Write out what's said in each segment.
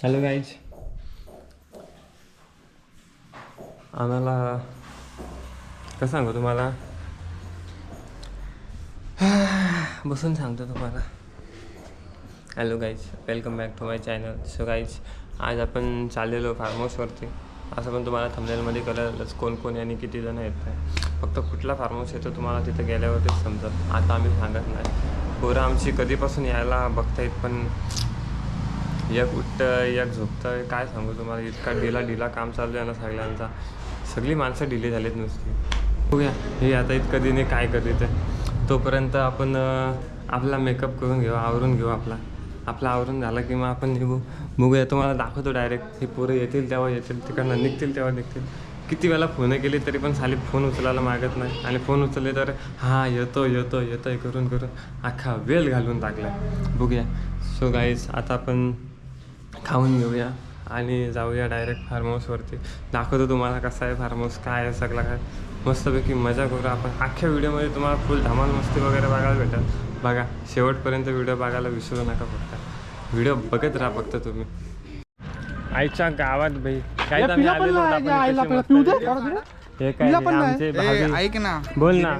Hello guys, आम्हाला कसं सांगू तुम्हाला, बसून सांगतो तुम्हाला. Hello guys, welcome back to my channel. So guys, आज आपण चाललेलो फार्म हाऊसवरती. असं पण तुम्हाला थंबनेलमध्ये कळलंच कोण कोण आणि किती जण येत नाही. फक्त कुठला फार्म हाऊस येतो तुम्हाला तिथं गेल्यावरतीच समजत. आता आम्ही सांगत नाही. पोरं आमची कधीपासून यायला बघतायत, पण एक उठतं एक झोपतं. काय सांगू तुम्हाला, इतका ढिला काम चालू आहे ना सगळ्यांचा. सगळी माणसं ढिली झालीत नुसती. बघूया हे आता इतकं दिने काय करते. तोपर्यंत आपण आपला मेकअप करून घेऊ, आवरून घेऊ. आपला आवरून झाला की मग आपण निघू. बघूया, तुम्हाला दाखवतो डायरेक्ट. हे पोरं येतील तेव्हा येतील, तिकडनं निघतील तेव्हा निघतील. किती वेळा फोन केली तरी पण साली फोन उचलायला मागत नाही. आणि फोन उचलले तर हां येतोय करून अख्खा वेळ घालून टाकला. बघूया. सो गाईज, आता आपण खाऊन घेऊया आणि जाऊया डायरेक्ट फार्म हाऊसवरती. दाखवतो तुम्हाला कसं आहे फार्म हाऊस, काय आहे सगळं काय. मस्तपैकी मजा करू आपण. अख्ख्या व्हिडिओमध्ये तुम्हाला फुल धमाल मस्ती वगैरे बघायला भेटेल. बघा, शेवटपर्यंत व्हिडिओ बघायला विसरू नका. फक्त व्हिडिओ बघत राहा फक्त तुम्ही. आईच्या गावात भाई काय आम्ही आलेलो हे काय आमचे भाभी. ऐक ना, बोल ना.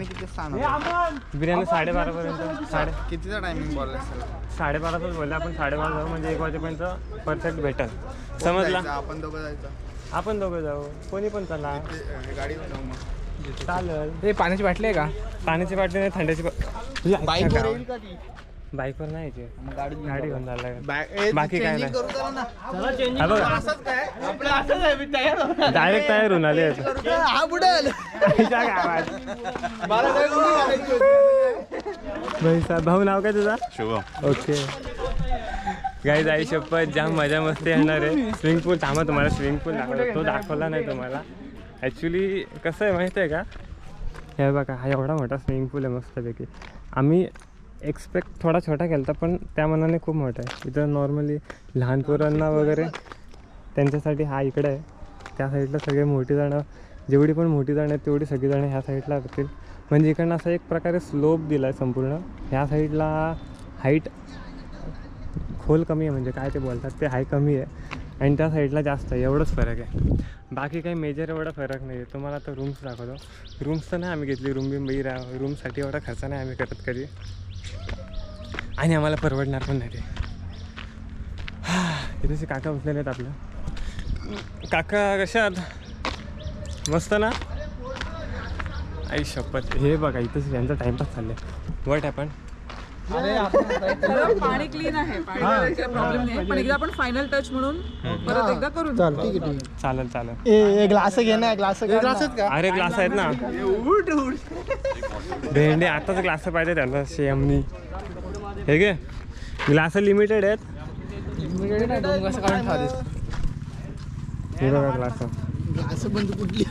बिर्याणी 12:30 पर्यंत. कितीचा टायमिंग बोलला सर? 12:30 बोलले आपण. 12:30 जाऊ म्हणजे 1 वाजेपर्यंत परफेक्ट भेटेल. समजला? आपण दोघं जायचं. आपण दोघं जाऊ, कोणी पण चला, गाडीवर जाऊ मग. चालेल. हे पाण्याची बाटली आहे का? पाण्याची बाटली नाही, थंड्याची बाईकवर येईल का ती? बाईकवर नाही यायची, गाडी घेऊन झालं. बाकी बाकी काय नाही. डायरेक्ट तयार होऊन आले. भाऊ नाव काय तुझा? शुभम. ओके गाईज, आई शपथ जाम मजा मस्ती येणार आहे. स्विमिंग पूल थांबा, तुम्हाला स्विमिंग पूल दाखवतो. तो दाखवला नाही तुम्हाला. ॲक्च्युली कसं आहे माहिती आहे का, हे बघा हा एवढा मोठा स्विमिंग पूल आहे मस्तपैकी. आम्ही एक्सपेक्ट थोडा छोटा केला होता, पण त्या मनाने खूप मोठा आहे. इथं नॉर्मली लहान पोरांना वगैरे त्यांच्यासाठी हा इकडे आहे. त्या साईडला सगळे मोठी जणं, जेवढी पण मोठी जणं आहेत तेवढी सगळी जणं ह्या साईडला असतील. म्हणजे इकडनं असा एक प्रकारे स्लोप दिला आहे संपूर्ण. ह्या साईडला हाईट खोल कमी आहे, म्हणजे काय ते बोलतात ते हाय कमी आहे, आणि त्या साईडला जास्त आहे. एवढंच फरक आहे. बाकी काही मेजर एवढा फरक नाही आहे. तुम्हाला आता रूम्स दाखवतो. रूम्स तर नाही आम्ही घेतली, रूमसाठी एवढा खर्च नाही आम्ही करत कधी, आणि आम्हाला परवडणार पण नाही ते. इथे काका बसलेले आहेत आपलं. काका कशात? मस्त ना? आई शपथ. हे बघा इथंच यांचा टाइमपास चाललाय. What happen? पाणी क्लीन आहे, पाणी प्रॉब्लेम नाही, पण एकदा आपण फायनल टच म्हणून परत एकदा करू. चालेल. ग्लास घे ना. ग्लास का? अरे ग्लास आहेत ना, भेंडे आताच ग्लास पाहिजे त्यांना शेमनी. हे घे, ग्लास लिमिटेड आहेत. हे बघा ग्लास. ग्लास बंद कुठली?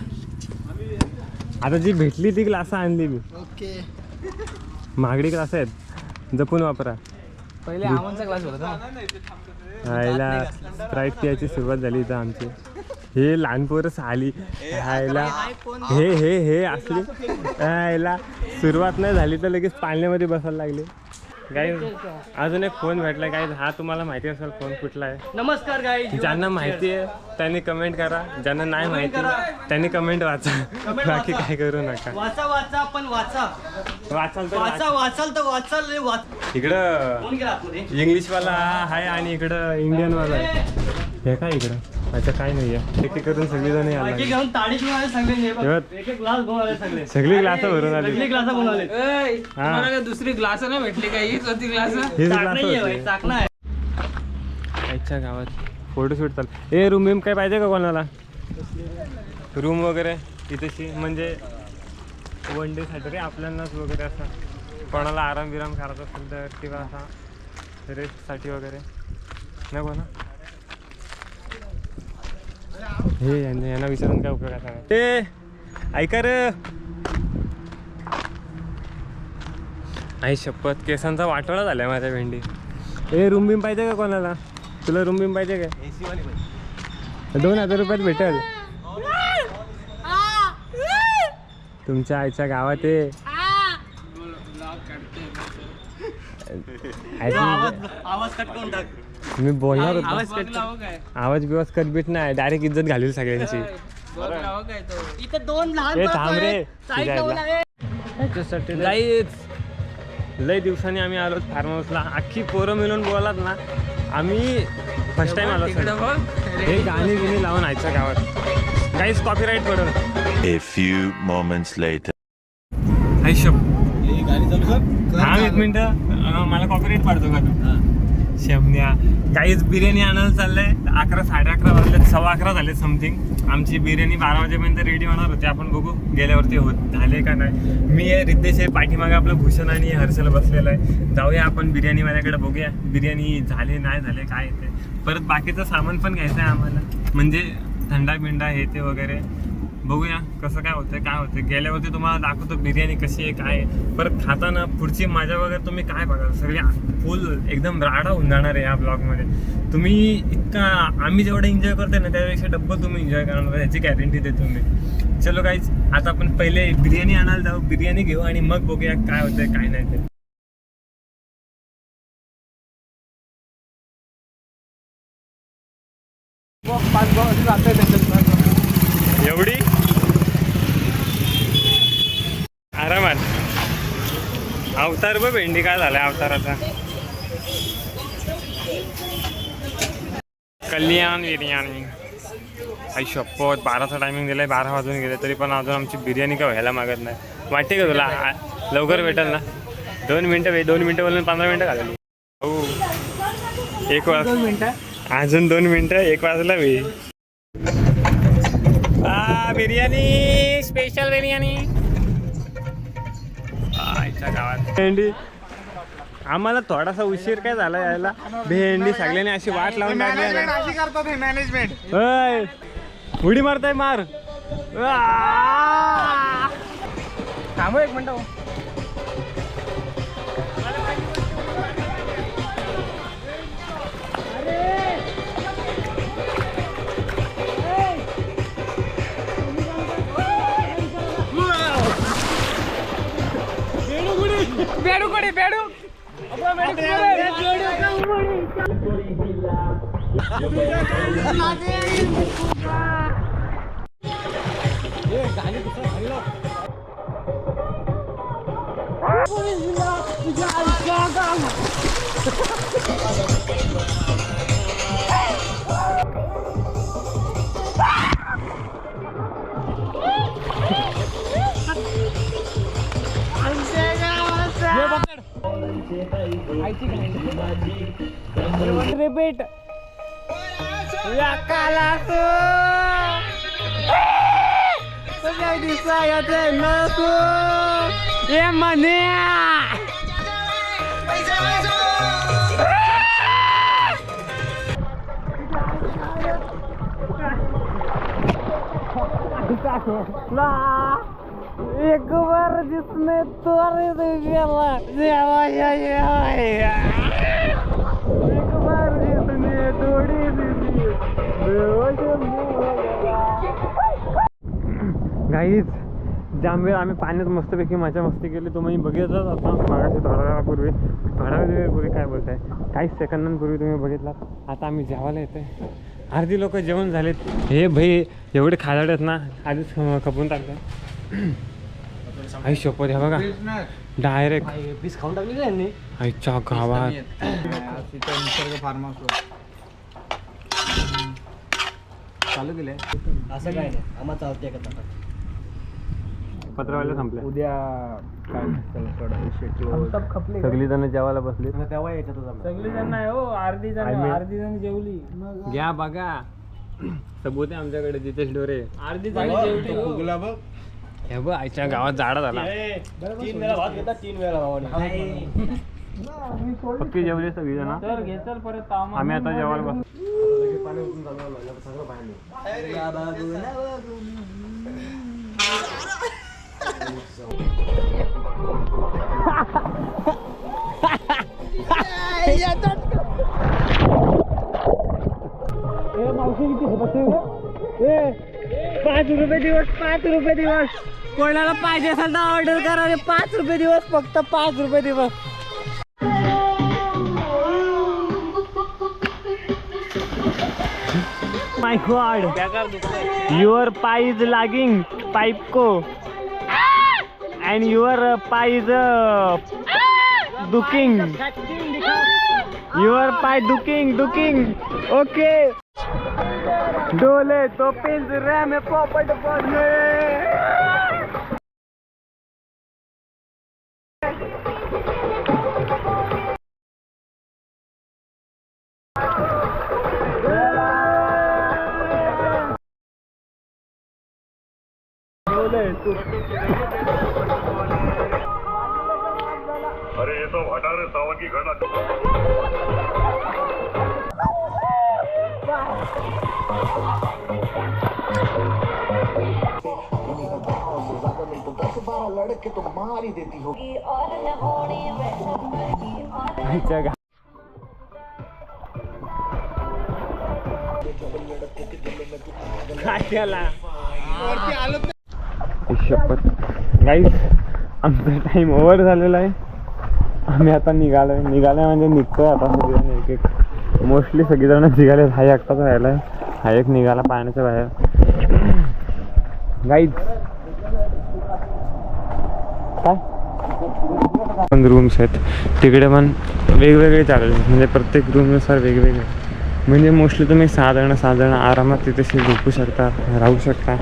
आता जी भेटली ती ग्लास आणली मी. ओके. महागडी ग्लास आहेत, जपून वापरा. पहिले आमचा ग्लास होता. हायला स्प्राईट पियाची सुरुवात झाली इथं आमची. हे लहान पोरं आली हायला. हे असली हायला सुरुवात नाही झाली तर लगेच पाळण्यामध्ये बसायला लागले. गाईज, अजून एक फोन भेटला. गाईज, हा तुम्हाला माहिती असेल फोन कुठला आहे. नमस्कार गाईज. ज्यांना माहिती आहे त्यांनी कमेंट करा, ज्यांना नाही माहिती त्यांनी कमेंट वाचा. बाकी काय करू नका. वाचा पण वाचा. वाचाल तर वाचाल. इकडं इंग्लिशवाला आहे आणि इकडं इंडियनवाला आहे. हे काय इकडं? अच्छा काय नाही आहे. एक करून सगळी जण यायला सगळी ग्लास भरून आली. दुसरी ग्लास नाही भेटली काही ग्लास. आईच्या गावात फोटोशूट चालू. ए रूम बिम काय पाहिजे का कोणाला? रूम वगैरे इथेशी म्हणजे वन डेसाठी रे, आपल्यालाच वगैरे असं कोणाला आराम विराम करायचा असेल तर, किंवा असा रेस्टसाठी वगैरे नको ना. हे यांना विचारून काय उपयोग आहे? ते ऐका रे. आई शपथ, केसांचा वाटोळा झालाय माझ्या भेंडी. ए रूम बिम पाहिजे का कोणाला? तुला रूम बिम पाहिजे काय? 2000 रुपयात भेटेल. तुमच्या आईच्या गावात आहे. आवाज कट करून टाक. मी बोलणार होतो आवाज बिवाज कटबीट नाही डायरेक्ट इज्जत घालील सगळ्यांची इथं 2 लहान ए थांब रे लय दिवसांनी आम्ही आलो फार्म हाऊसला अख्खी पोरं मिळून बोलात ना आम्ही फर्स्ट टाइम आलो हे गाणी बिणी लावून आयच्या गावात काहीच कॉपीराईट पडून A few moments later. थांब एक मिनिट मला कॉपीराईट पाडतो का तू शेमण्या काहीच बिर्याणी आणायला चाललंय 11 11:30 वाजले 11:15 झाले समथिंग आमची बिर्याणी 12 वाजेपर्यंत रेडी होणार होती आपण बघू गेल्यावरती होत झाले का नाही मी रितेश आहे पाठीमागे आपलं भूषण आणि हर्षल बसलेलं आहे जाऊया आपण बिर्याणी माझ्याकडे बघूया बिर्याणी झाले नाही झाले काय येते परत बाकीचं सामान पण घ्यायचं आहे आम्हाला म्हणजे थंडा बिंडा हे ते वगैरे बघूया कसं काय होतं गेल्यावरती तुम्हाला दाखवतो बिर्याणी कशी आहे काय आहे परत खाताना पुढची मजा वगैरे तुम्ही काय बघाल सगळी फुल एकदम राडा होऊन जाणार आहे या ब्लॉगमध्ये तुम्ही इतका आम्ही जेवढं एन्जॉय करतोय ना त्यापेक्षा डब्बल तुम्ही एन्जॉय करणार याची गॅरंटी देतो मी चलो गाईज आता आपण पहिले बिर्याणी आणायला जाऊ बिर्याणी घेऊ आणि मग बघूया काय होतंय काय नाही ते एवढी आरामात अवतार बघ भेंडी काय झालाय अवताराचा कल्याण बिर्याणी आई शपथ 12चा टायमिंग दिलाय 12 वाजून गेले तरी पण अजून आमची बिर्याणी काय व्हायला मागत नाही वाटते का तुला लवकर भेटेल ना 2 मिनटं बोलून 15 मिनटं घालवली हो 1 वाज अजून 2 मिनटं 1 वाजला मी बिर्याणी स्पेशल बिर्याणी आईच्या गावात भेंडी आम्हाला थोडासा उशीर काय झाला यायला भेंडी सगळ्यांनी अशी वाट लावून टाकली मॅनेजमेंट उडी मारताय मार थांबो 1 मिनिट बेडू रिपीट एक बार जिसने तोड़ दिया गाईज जाम वेळ आम्ही पाण्यात मस्तपैकी मजा मस्ती केली तुम्ही बघितलाच आता मागाशी थोड्या वेळापूर्वी काय बोलताय काहीच सेकंदांपूर्वी तुम्ही बघितलात आता आम्ही जेवायला येतोय अर्धी लोक जेवण झालेत हे भाई एवढे खादाड आहेत ना आधीच खपून टाकतात आई शपथ ह्या बघा डायरेक्ट पीस खाऊन टाकली यांनी आईच्या गावात फार्म हाऊस चालू केलंय असं काय नाही आम्हाला चालते का पत्रवाले संपले उद्या सगळी जण जेवायला बसली तेव्हा सगळी जण नाही हो अर्धी जण जेवली घ्या बघा सबूत आहे आमच्याकडे जितेश डोरे अर्धी जण जेवली बघ हे बघ आईच्या गावात झाडा झाला 3 वेळा भात घेतात 3 वेळा पक्की जेवली सगळी जण तर घेचल परत आम्ही आता जेवायला बस ₹5 दिवस कोणाला पाहिजे असेल तर ऑर्डर करा ₹5 दिवस फक्त ₹5 दिवस माय गॉड, युअर पाय इज लॅगिंग पाईप को अँड युअर पाय इज दुकिंग, युअर पाय दुकिंग. ओके, डोले तो पिंजरे में पोपट पड़ने. अरे ये तो हटा रे सावन की घटा. लड़के तो मार ही देती हो. शपथ गाईस, आमचा टाइम ओव्हर झालेला आहे. आम्ही आता निघालोय म्हणजे निघतोय आता सगळेजण एक एक. मोस्टली सगळेजण निघाले. हा एकटाच राहिला आहे, हा एक निघाला पाण्याच्या बाहेर. गाईज काय पण रूम्स आहेत तिकडे पण वेगवेगळे चार्जेस, म्हणजे प्रत्येक रूमनुसार वेगवेगळे. म्हणजे मोस्टली तुम्ही 6 जण आरामात तिथे झोपू शकता, राहू शकता.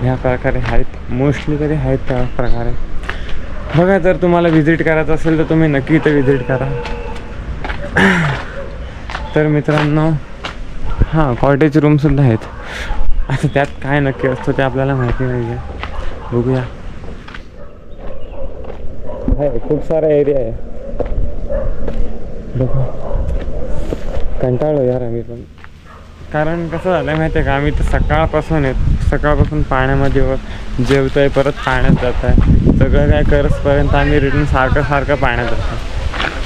ह्या प्रकारे आहेत मोस्टली, तरी आहेत त्या प्रकारे. बघा, जर तुम्हाला व्हिजिट करायचं असेल तर तुम्ही नक्की इथं व्हिजिट करा. तर मित्रांनो, हां, कॉटेज रूमसुद्धा आहेत. आता त्यात काय नक्की असतं ते आपल्याला माहिती नाही आहे. बघूया, खूप सारा एरिया आहे. बघा, कंटाळलो यार आम्ही पण. कारण कसं झालं माहिती आहे का, आम्ही तर सकाळपासून पाण्यामध्ये जेवतोय, परत पाण्यात जात आहे. सगळं काय करसपर्यंत आम्ही रिटर्न सारखं पाण्यात जातो.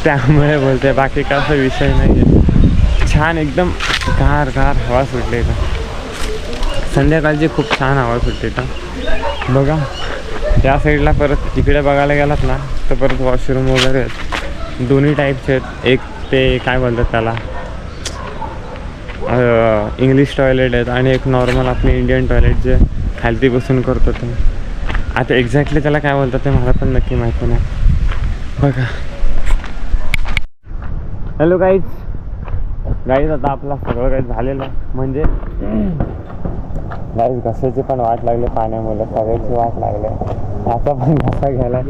त्यामुळे बोलते, बाकी काय असा विषय नाही आहे. छान एकदम गार हवा सुटली का. संध्याकाळची खूप छान हवा सुटली का. बघा, त्या साईडला परत इकडे बघायला गेलात ना तर परत वॉशरूम वगैरे आहेत. दोन्ही टाईपचे आहेत. एक ते काय बोलतात त्याला, इंग्लिश टॉयलेट आहेत, आणि एक नॉर्मल आपले इंडियन टॉयलेट जे खालती बसून करतो ते. आता एक्झॅक्टली त्याला काय बोलतात ते मला पण नक्की माहिती नाही. बघा, हॅलो गाईज, आता आपला सगळं काही झालेलं आहे. म्हणजे गाईज घशाची पण वाट लागली पाण्यामुळे, सगळ्याची वाट लागली. आता पण घसा घ्यायला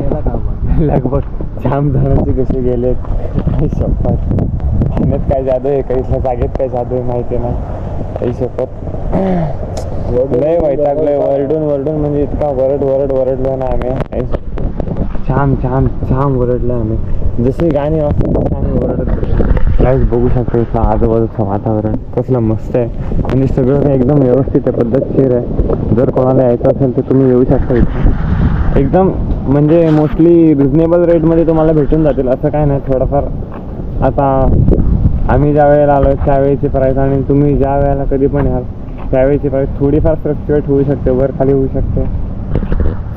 लगभग जाम जणांचे कसे गेलेत. काही शपथ, पाण्यात काय जादू आहे, काही जागेत काय जादू आहे माहिती नाही. काही शपथ, लय वैतागलोय. वरडून म्हणजे इतका वरडलो ना आम्ही. छान वरडलो आम्ही. जशी गाणी वाजतात तशी आम्ही वरडत. लाईव्ह बघू शकतो इथलं आजूबाजूचं वातावरण कसलं मस्त आहे. म्हणजे सगळं काही एकदम व्यवस्थित आहे, पद्धतशीर आहे. जर कोणाला यायचं असेल तर तुम्ही येऊ शकता इथं. एकदम म्हणजे मोस्टली रिजनेबल रेटमध्ये तुम्हाला भेटून जातील, असं काय नाही. थोडंफार आता आम्ही ज्या वेळेला आलो त्यावेळेची प्राईस आणि तुम्ही ज्या वेळेला कधी पण याल त्यावेळेची प्राईस थोडीफार फ्लक्च्युएट होऊ शकते, वर खाली होऊ शकते.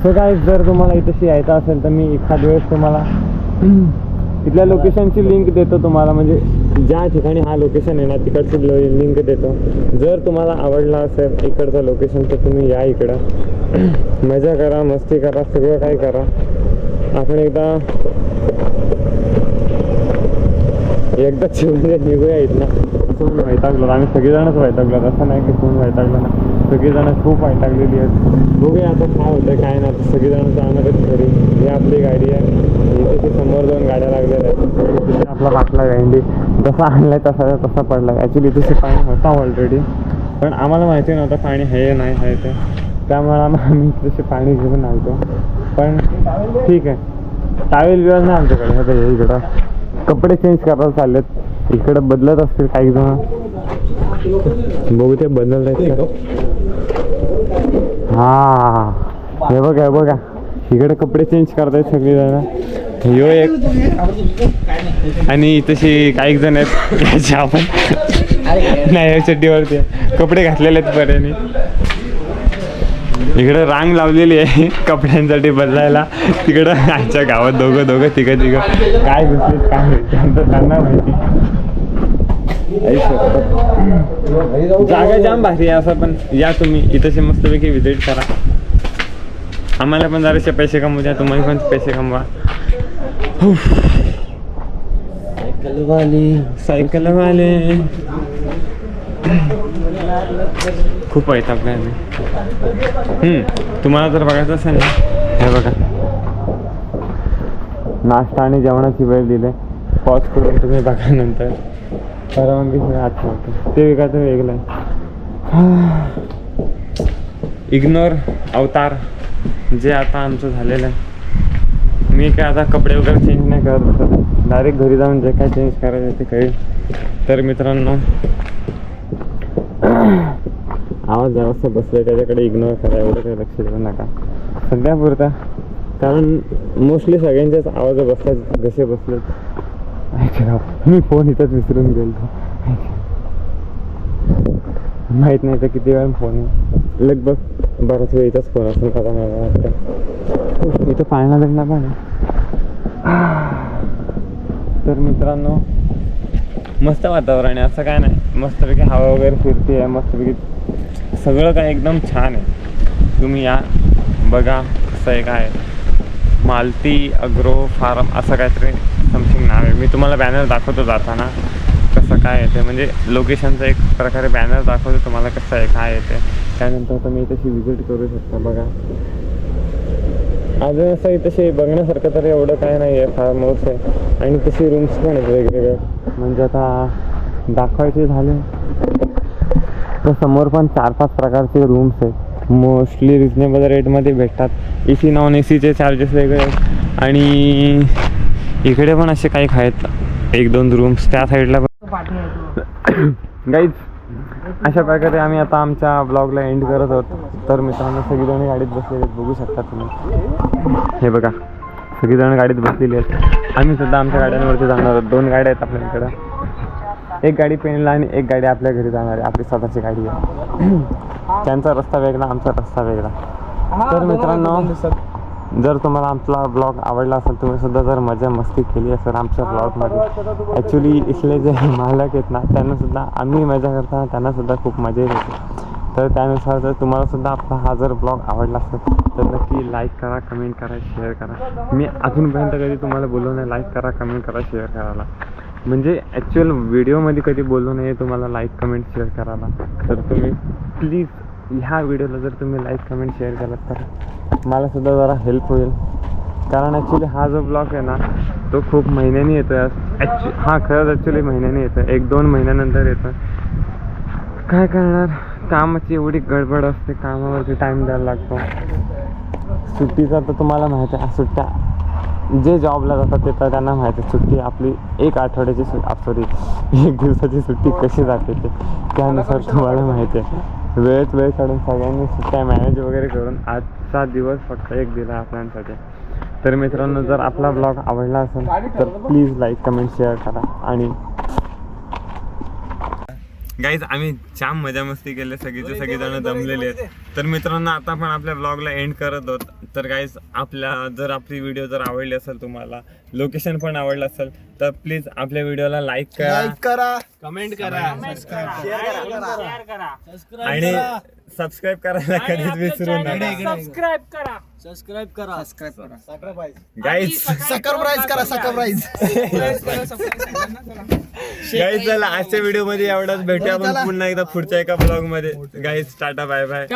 सो काय, जर तुम्हाला इथेशी यायचं असेल तर मी एखाद वेळेस तुम्हाला तिथल्या लोकेशनची लिंक देतो तुम्हाला. म्हणजे ज्या ठिकाणी हा लोकेशन आहे ना तिकडची लिंक देतो. जर तुम्हाला आवडला असेल इकडचं लोकेशन तर तुम्ही या इकडं. मजा करा, मस्ती करा, सगळं काही करा. आपण एकदा चिवणे निघूया इथनं. असं म्हणून वैतागलो आम्ही सगळेजणच वैतागलो. असं नाही की कोण वैतागलं ना, सगळेजण खूप वैतागलेली आहेत. बघूया आता काय होतं काय ना. सगळेजण जाणारच घरी. ही आपली गाडी आहे, इथे समोर 2 गाड्या लागलेल्या आहेत. तिथे आपला बाटला गांडी जसा आणलाय तसा पडला. ॲक्च्युली इथे पाणी होता ऑलरेडी, पण आम्हाला माहिती नव्हतं पाणी आहे नाही आहे ते. त्यामुळे आम्ही तसे पाणी घेऊन आलतो. पण ठीक आहे, टावेल बिवेल नाही आमच्याकडे. हे इकडं कपडे चेंज करायला चाललेत. इकडं बदलत असतील काही जण, बघू ते बदलत आहेत. हा, हे बघा इकडे कपडे चेंज करतायत सगळेजण. यो एक आणि तशी काही जण आहेत आपण नाही चड्डीवरती कपडे घातलेले आहेत पर्याने. इकडं रांग लावलेली आहे कपड्यांसाठी बदलायला. तिकडं आजच्या गावात दोघं तिघं काय घुसलेत काय त्यांना माहिती. जागा जाम भारी आहे असं, पण या तुम्ही इथंचे मस्तपैकी व्हिजिट करा. आम्हाला पण जरासे पैसे कमवू द्या, तुम्हाला पण पैसे कमवा. सायकलवाले खूप आहेत आपल्याकडे. तुम्हाला जर बघायचं असेल ना, हे बघा नाश्ता आणि जेवणाची वेळ दिले. पॉज करून तुम्ही बघा, नंतर परवानगी आत नव्हतं ते वेगळं वेगळं आहे. इग्नोर अवतार जे आता आमचं झालेलं आहे. मी काय आता कपडे वगैरे चेंज नाही करत बसत, डायरेक्ट घरी जाऊन जे काय चेंज करायचं ते करेल. तर मित्रांनो, आवाज जास्त बसले त्याच्याकडे इग्नोर करा, एवढं काही लक्ष देऊ नका सध्या पुरता, कारण मोस्टली सगळ्यांच्याच आवाज बसतात जसे बसलेत. मी फोन इथंच विसरून गेलो, माहीत नाही तर किती वेळ फोन आहे. लगभग बराच वेळ इथंच फोन असून आता मला वाटतं. इथं पाळणा बिळणा पण आहे. तर मित्रांनो, मस्त वातावरण आहे, असं काय नाही. मस्तपैकी हवा वगैरे फिरते आहे, मस्तपैकी सगळं काय एकदम छान आहे. तुम्ही या बघा कसं आहे काय. मालती अग्रो फार्म असं काहीतरी समथिंग नाव आहे. मी तुम्हाला बॅनर दाखवतो जाताना कसं काय येते, म्हणजे लोकेशनचं एक प्रकारे बॅनर दाखवतो तुम्हाला कसं आहे काय येते. त्यानंतर तुम्ही तशी व्हिजिट करू शकता. बघा अजून असं तसे बघण्यासारखं तर एवढं काय नाही आहे, फार्म हाऊस आहे आणि तसे रूम्स पण आहेत वेगवेगळे. म्हणजे आता दाखवायचे झाले तर समोर पण 4-5 प्रकारचे रूम्स आहेत. मोस्टली रिजनेबल रेटमध्ये भेटतात. AC नॉन ACचे चार्जेस वेगळे आहेत आणि इकडे पण असे काही आहेत 1-2 रूम्स त्या साईडला पण. गाईज अशा प्रकारे आम्ही आता आमच्या ब्लॉगला एंड करत आहोत. तर मित्रांनो, सगळीजण गाडीत बसलेले आहेत, बघू शकता तुम्ही. हे बघा सगळीजण गाडीत बसलेली आहेत. आम्ही सुद्धा आमच्या गाड्यांवरती जाणार आहोत. 2 गाड्या आहेत आपल्याकडं, एक गाडी पेनला आणि एक गाडी आपल्या घरी जाणार आहे. आपली स्वतःची गाडी आहे. त्यांचा रस्ता वेगळा, आमचा रस्ता वेगळा. तर मित्रांनो, जर तुम्हाला आमचा ब्लॉग आवडला असेल, तुम्ही सुद्धा जर मजा मस्ती केली असेल आमच्या ब्लॉगमध्ये, ॲक्च्युली इथले जे मालक आहेत ना, त्यांनासुद्धा आम्ही मजा करताना त्यांनासुद्धा खूप मजा येते. तर त्यानुसार जर तुम्हालासुद्धा आपला हा जर ब्लॉग आवडला असेल तर नक्की लाईक करा, कमेंट करा, शेअर करा. मी अजूनपर्यंत कधी तुम्हाला बोललो नाही लाईक करा, कमेंट करा, शेअर करायला. म्हणजे ॲक्च्युअल व्हिडिओमध्ये कधी बोललो नाही तुम्हाला लाईक कमेंट शेअर करायला. तर तुम्ही प्लीज ह्या व्हिडिओला जर तुम्ही लाईक कमेंट शेअर केलात तर मलासुद्धा जरा हेल्प होईल. कारण ॲक्च्युली हा जो ब्लॉग आहे ना, तो खूप महिन्यांनी येतो आहे. हा खरंच ॲक्च्युली महिन्याने येतो, 1-2 महिन्यानंतर येतं. काय करणार, कामाची एवढी गडबड असते, कामावरती टाईम द्यायला लागतो. सुट्टीचा तर तुम्हाला माहिती आहे, सुट्ट्या जे जॉबला जातात ते तर त्यांना माहिती आहे. सुट्टी आपली 1 आठवड्याची 1 दिवसाची सुट्टी कशी जाते ते त्यानुसार तुम्हाला माहिती आहे. वेळेत वेळ काढून सगळ्यांनी सुट्ट्या मॅनेज वगैरे करून आजचा दिवस फक्त एक दिला आपल्यासाठी. तर मित्रांनो, जर आपला ब्लॉग आवडला असेल तर प्लीज लाईक कमेंट शेअर करा. आणि गाईज आम्ही जाम मजा मस्ती केली, सगळेजण जमलेले आहेत. तर मित्रांनो, आता पण आपल्या ब्लॉगला एंड करत आहोत. तर गाईज जर आपली व्हिडिओ जर आवडली असेल, तुम्हाला लोकेशन पण आवडलं असेल, तर प्लीज आपल्या व्हिडिओला लाईक करा, कमेंट करा, शेअर करा आणि सबस्क्राईब करायला कधीच विसरू नका. सबस्क्राईब करा गाईज. गाईज चला, आजच्या व्हिडिओ मध्ये एवढाच. भेटूया आपण पुन्हा एकदा पुढच्या एका ब्लॉग मध्ये. Guys ta-ta, bye bye.